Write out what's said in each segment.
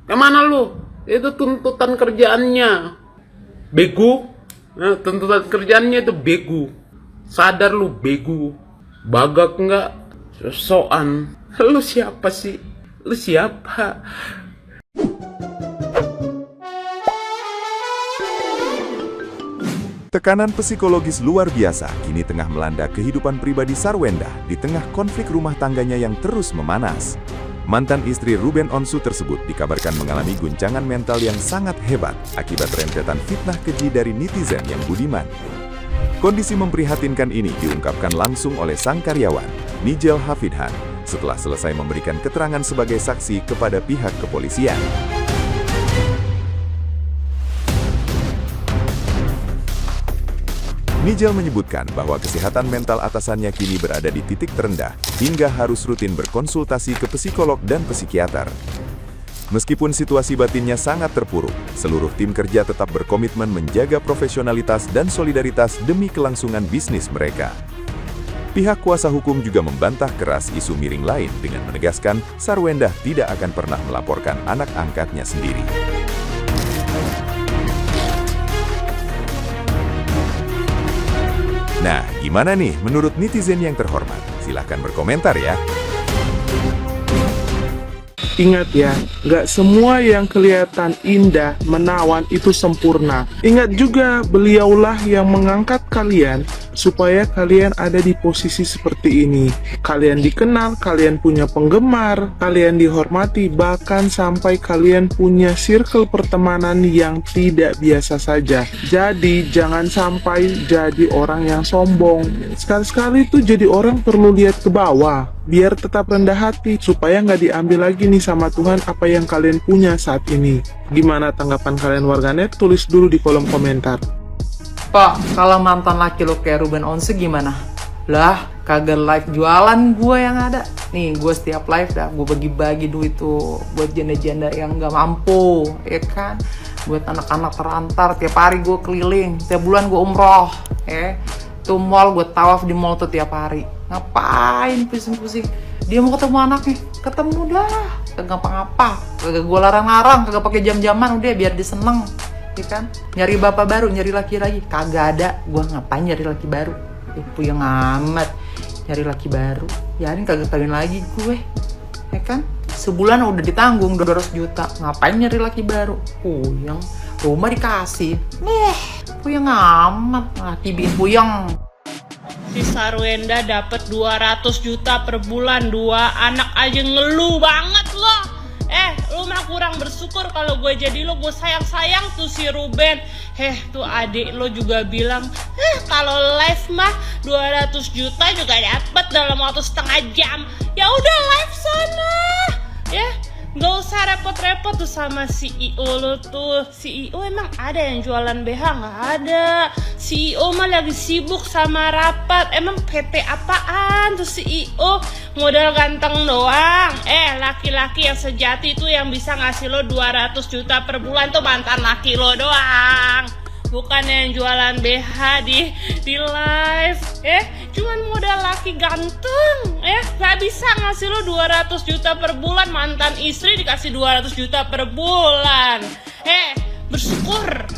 Yang mana lu? Itu tuntutan kerjaannya. Bego. Nah, tuntutan kerjaannya itu bego. Sadar lu bego. Bagak nggak? Sosokan. Lu siapa sih? Lu siapa? Tekanan psikologis luar biasa kini tengah melanda kehidupan pribadi Sarwenda di tengah konflik rumah tangganya yang terus memanas. Mantan istri Ruben Onsu tersebut dikabarkan mengalami guncangan mental yang sangat hebat akibat rentetan fitnah keji dari netizen yang budiman. Kondisi memprihatinkan ini diungkapkan langsung oleh sang karyawan, Nigel Hafidhan, setelah selesai memberikan keterangan sebagai saksi kepada pihak kepolisian. Nigel menyebutkan bahwa kesehatan mental atasannya kini berada di titik terendah hingga harus rutin berkonsultasi ke psikolog dan psikiater. Meskipun situasi batinnya sangat terpuruk, seluruh tim kerja tetap berkomitmen menjaga profesionalitas dan solidaritas demi kelangsungan bisnis mereka. Pihak kuasa hukum juga membantah keras isu miring lain dengan menegaskan Sarwenda tidak akan pernah melaporkan anak angkatnya sendiri. Nah, gimana nih menurut netizen yang terhormat? Silahkan berkomentar ya. Ingat ya, nggak semua yang kelihatan indah, menawan itu sempurna. Ingat juga, beliaulah yang mengangkat kalian supaya kalian ada di posisi seperti ini. Kalian dikenal, kalian punya penggemar, kalian dihormati, bahkan sampai kalian punya circle pertemanan yang tidak biasa saja. Jadi, jangan sampai jadi orang yang sombong. Sekali-sekali tuh jadi orang perlu lihat ke bawah, biar tetap rendah hati, supaya nggak diambil lagi nih sama Tuhan apa yang kalian punya saat ini. Gimana tanggapan kalian warganet? Tulis dulu di kolom komentar. Pak, kalau mantan laki lo kayak Ruben Onsu gimana? Lah, kagak live jualan gue yang ada. Nih, gue setiap live dah, gue bagi-bagi duit tuh buat janda-janda yang gak mampu, ya kan? Buat anak-anak terantar, tiap hari gue keliling, tiap bulan gue umroh, tuh mall, gue tawaf di mall tuh tiap hari. Ngapain pusing-pusing? Dia mau ketemu anaknya, ketemu dah, kagak ngapa-ngapa, kagak gue larang-larang, kagak pakai jam-jaman, udah biar dia seneng. Kan nyari bapak baru, nyari laki lagi kagak ada. Gua ngapain nyari laki baru? Puyeng amat nyari laki baru. Ya ini kagak kawin lagi gue, ya kan? Sebulan udah ditanggung 200 juta. Ngapain nyari laki baru? Puyeng, rumah dikasih. Puyeng amat, laki bikin puyeng. Si Sarwenda dapat 200 juta per bulan, 2 anak aja ngeluh banget loh. Lu mah kurang bersyukur kalau gue jadi lo, gue sayang-sayang tuh si Ruben. Tuh adik lo juga bilang, kalau live mah 200 juta juga dapat dalam waktu setengah jam. Ya udah live sana, ya. Nggak usah repot-repot tuh sama CEO lo tuh. CEO emang ada yang jualan BH? Nggak ada. CEO mah lagi sibuk sama rapat. Emang PT apaan tuh CEO? Modal ganteng doang. Laki-laki yang sejati tuh yang bisa ngasih lo 200 juta per bulan tuh mantan laki lo doang. Bukan yang jualan BH di live. Cuman modal laki ganteng. Gak bisa ngasih lo 200 juta per bulan. Mantan istri dikasih 200 juta per bulan. Bersyukur.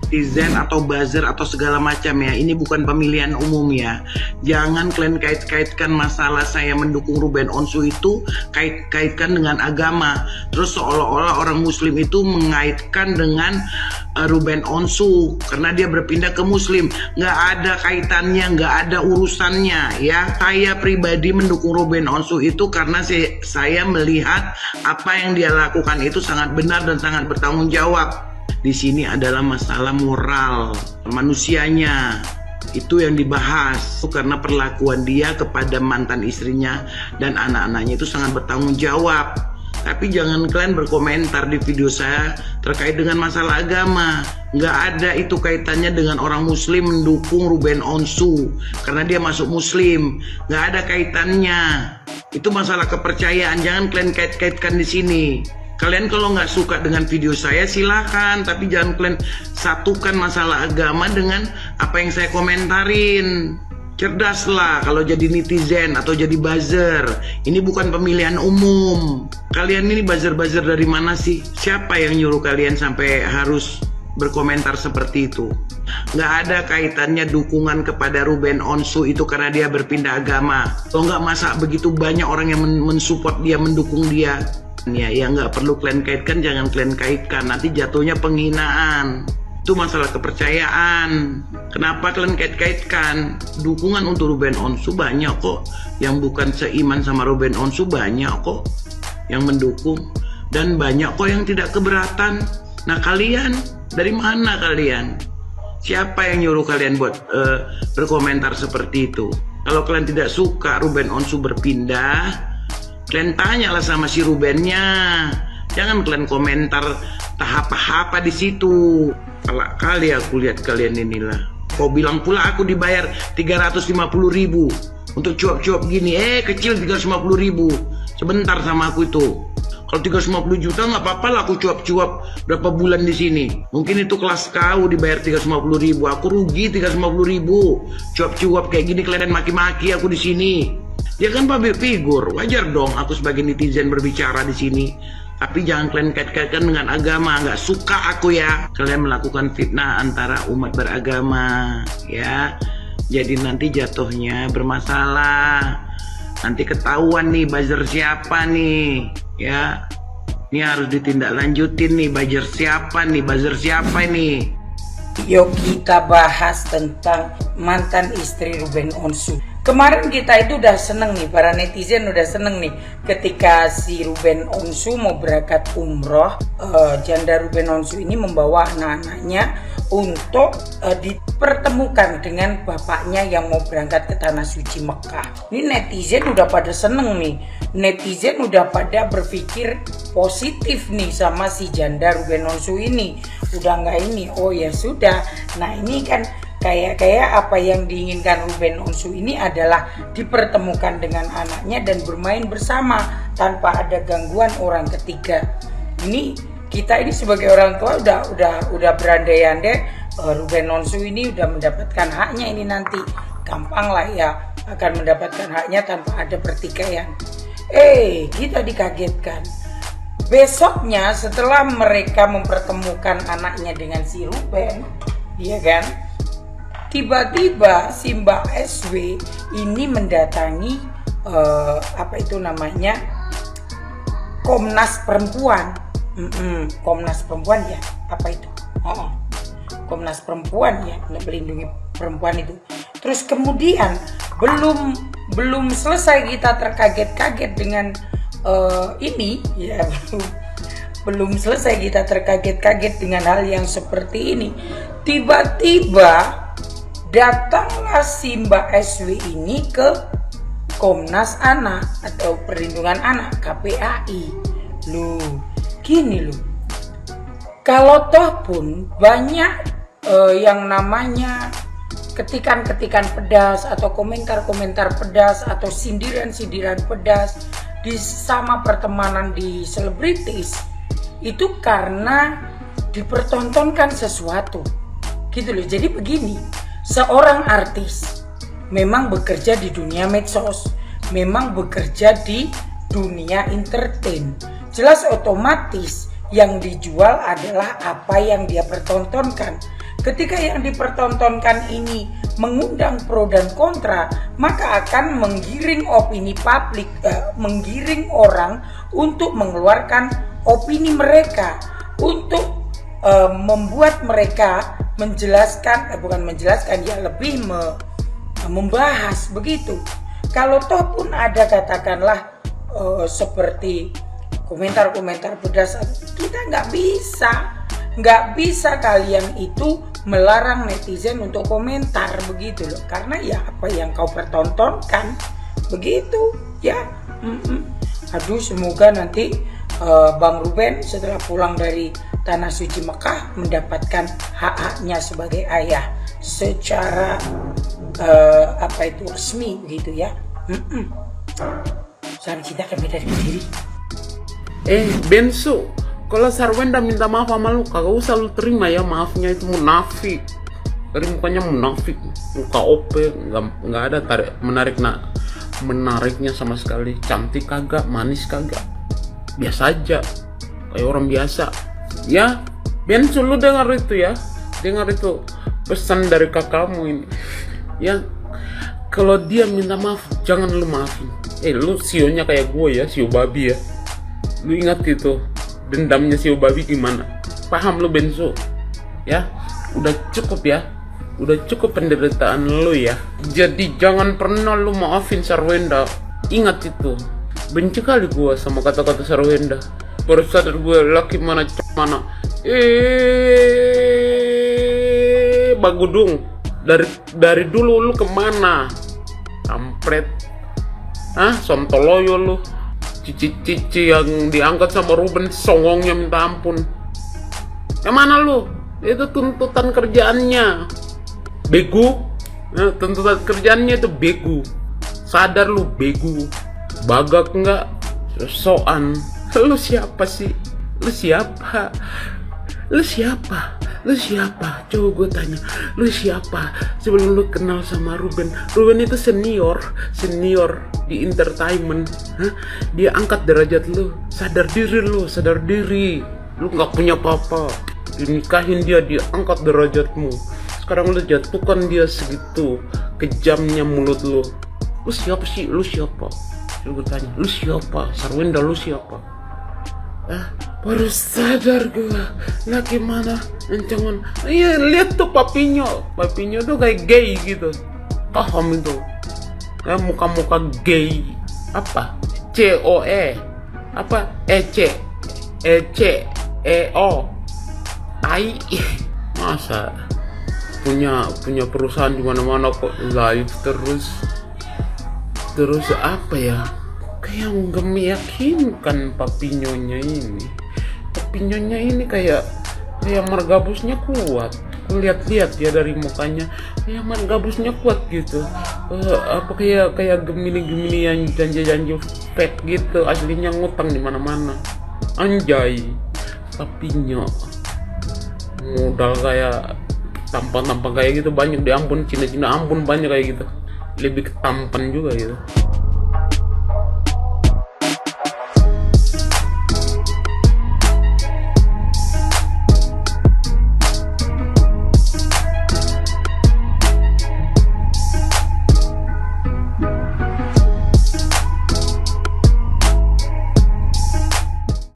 Netizen atau buzzer atau segala macam ya, ini bukan pemilihan umum ya. Jangan kalian kait-kaitkan masalah saya mendukung Ruben Onsu itu kait-kaitkan dengan agama. Terus seolah-olah orang muslim itu mengaitkan dengan Ruben Onsu karena dia berpindah ke muslim. Nggak ada kaitannya, nggak ada urusannya ya. Saya pribadi mendukung Ruben Onsu itu karena saya melihat apa yang dia lakukan itu sangat benar dan sangat bertanggung jawab. Di sini adalah masalah moral manusianya, itu yang dibahas karena perlakuan dia kepada mantan istrinya dan anak-anaknya itu sangat bertanggung jawab. Tapi jangan kalian berkomentar di video saya terkait dengan masalah agama. Nggak ada itu kaitannya dengan orang muslim mendukung Ruben Onsu karena dia masuk muslim. Nggak ada kaitannya. Itu masalah kepercayaan, jangan kalian kait-kaitkan di sini. Kalian kalau nggak suka dengan video saya silahkan, tapi jangan kalian satukan masalah agama dengan apa yang saya komentarin. Cerdaslah kalau jadi netizen atau jadi buzzer. Ini bukan pemilihan umum. Kalian ini buzzer-buzzer dari mana sih? Siapa yang nyuruh kalian sampai harus berkomentar seperti itu? Nggak ada kaitannya dukungan kepada Ruben Onsu itu karena dia berpindah agama. Atau nggak, masa begitu banyak orang yang mensupport dia, mendukung dia. Ya nggak perlu kalian kaitkan, jangan kalian kaitkan. Nanti jatuhnya penghinaan. Itu masalah kepercayaan. Kenapa kalian kait-kaitkan? Dukungan untuk Ruben Onsu banyak kok. Yang bukan seiman sama Ruben Onsu banyak kok yang mendukung. Dan banyak kok yang tidak keberatan. Nah kalian, dari mana kalian? Siapa yang nyuruh kalian buat berkomentar seperti itu? Kalau kalian tidak suka Ruben Onsu berpindah, kalian tanyalah sama si Rubennya. Jangan kalian komentar tahap-tahap di situ. Kali aku lihat kalian inilah. Kau bilang pula aku dibayar 350.000 untuk cuap-cuap gini. Kecil 350.000. Sebentar sama aku itu. Kalau 350 juta nggak apa-apa lah aku cuap-cuap berapa bulan di sini. Mungkin itu kelas kau dibayar 350.000. Aku rugi 350.000. Cuap-cuap kayak gini kalian maki-maki aku di sini. Dia kan public figure, wajar dong aku sebagai netizen berbicara di sini. Tapi jangan kalian kait-kaitkan dengan agama. Nggak suka aku ya kalian melakukan fitnah antara umat beragama, ya. Jadi nanti jatuhnya bermasalah. Nanti ketahuan nih buzzer siapa nih, ya. Ini harus ditindaklanjutin nih, buzzer siapa nih. Yuk kita bahas tentang mantan istri Ruben Onsu. Kemarin kita itu udah seneng nih, para netizen udah seneng nih ketika si Ruben Onsu mau berangkat umroh. Janda Ruben Onsu ini membawa anak-anaknya untuk dipertemukan dengan bapaknya yang mau berangkat ke Tanah Suci Mekah. Ini netizen udah pada seneng nih, netizen udah pada berpikir positif nih sama si janda Ruben Onsu ini. Udah nggak ini, oh ya sudah. Nah ini kan kayak apa yang diinginkan Ruben Onsu ini adalah dipertemukan dengan anaknya dan bermain bersama tanpa ada gangguan orang ketiga. Ini kita ini sebagai orang tua udah berandai-andai Ruben Onsu ini udah mendapatkan haknya ini nanti. Gampang lah ya akan mendapatkan haknya tanpa ada pertikaian. Kita dikagetkan. Besoknya setelah mereka mempertemukan anaknya dengan si Ruben, iya kan? Tiba-tiba si Mbak SW ini mendatangi Komnas Perempuan. Komnas Perempuan ya, apa itu? Komnas Perempuan ya, melindungi perempuan itu. Terus kemudian belum selesai kita terkaget-kaget dengan ini ya, belum selesai kita terkaget-kaget dengan hal yang seperti ini. Tiba-tiba datanglah si Mbak SW ini ke Komnas Anak atau Perlindungan Anak KPAI. Gini loh. Kalau toh pun banyak yang namanya ketikan-ketikan pedas atau komentar-komentar pedas atau sindiran-sindiran pedas di sama pertemanan di selebritis itu karena dipertontonkan sesuatu. Gitu loh. Jadi begini. Seorang artis memang bekerja di dunia medsos, memang bekerja di dunia entertain. Jelas otomatis yang dijual adalah apa yang dia pertontonkan. Ketika yang dipertontonkan ini mengundang pro dan kontra, maka akan menggiring opini publik, menggiring orang untuk mengeluarkan opini mereka, untuk membuat mereka lebih membahas begitu. Kalau toh pun ada katakanlah seperti komentar-komentar pedas, kita nggak bisa kalian itu melarang netizen untuk komentar begitu loh, karena ya apa yang kau pertontonkan begitu ya. Aduh, semoga nanti Bang Ruben setelah pulang dari Tanah Suci Mekah mendapatkan hak-haknya sebagai ayah secara resmi begitu ya. Salam cinta kami dari diri. Bensu, kalau Sarwenda minta maaf sama lu, kagak usah lu terima ya maafnya, itu munafik. dari mukanya munafik, muka OP, nggak ada menariknya sama sekali. Cantik kagak, manis kagak, biasa aja, kayak orang biasa. Ya, Bensu, lu dengar itu ya, dengar itu pesan dari kakakmu ini. Ya, kalau dia minta maaf, jangan lu maafin. Lu sionya kayak gue ya, sio babi ya. Lu ingat itu dendamnya sio babi gimana? Paham lu Bensu? Ya, udah cukup ya. Udah cukup penderitaan lu ya. Jadi jangan pernah lu maafin Sarwenda. Ingat itu. Benci kali gua sama kata-kata Sarwenda. Baru sadar gue laki mana mana. Bagudung. Dari dulu lu kemana? Kampret. Sontoloyo lu. Cici-cici yang diangkat sama Ruben songongnya minta ampun. Yang mana lu? Itu tuntutan kerjaannya. Bego. Tuntutan kerjaannya itu bego. Sadar lu bego. Bagak enggak? Sosokan. Lu siapa sih? Lu siapa? Lu siapa? Lu siapa? Coba gue tanya. Lu siapa? Sebelum lu kenal sama Ruben. Ruben itu senior di entertainment. Dia angkat derajat lu. Sadar diri lu, sadar diri. Lu nggak punya apa-apa. Dinikahin dia angkat derajatmu. Sekarang lu jatuhkan dia segitu. Kejamnya mulut lu. Lu siapa sih? Lu siapa? Coba gue tanya. Lu siapa? Sarwenda, lu siapa? Baru sadar gue. Laki mana? Encangan. Iya, lihat tuh Papinyo tuh kayak gay gitu. Paham itu? Muka-muka gay. Apa? COE. Apa? ECEO. Tai. Masa punya perusahaan di mana-mana kok live terus apa ya? Kayak nggak meyakinkan Papinyonya ini kayak margabusnya kuat. Lihat-lihat ya dari mukanya kayak margabusnya kuat gitu. Apa kayak Gemini yang janji-janji fake gitu, aslinya ngutang di mana-mana. Anjay, Papinyo modal kayak tampang kayak gitu banyak, di Ambon, Cina Ambon banyak kayak gitu, lebih ketampan juga gitu.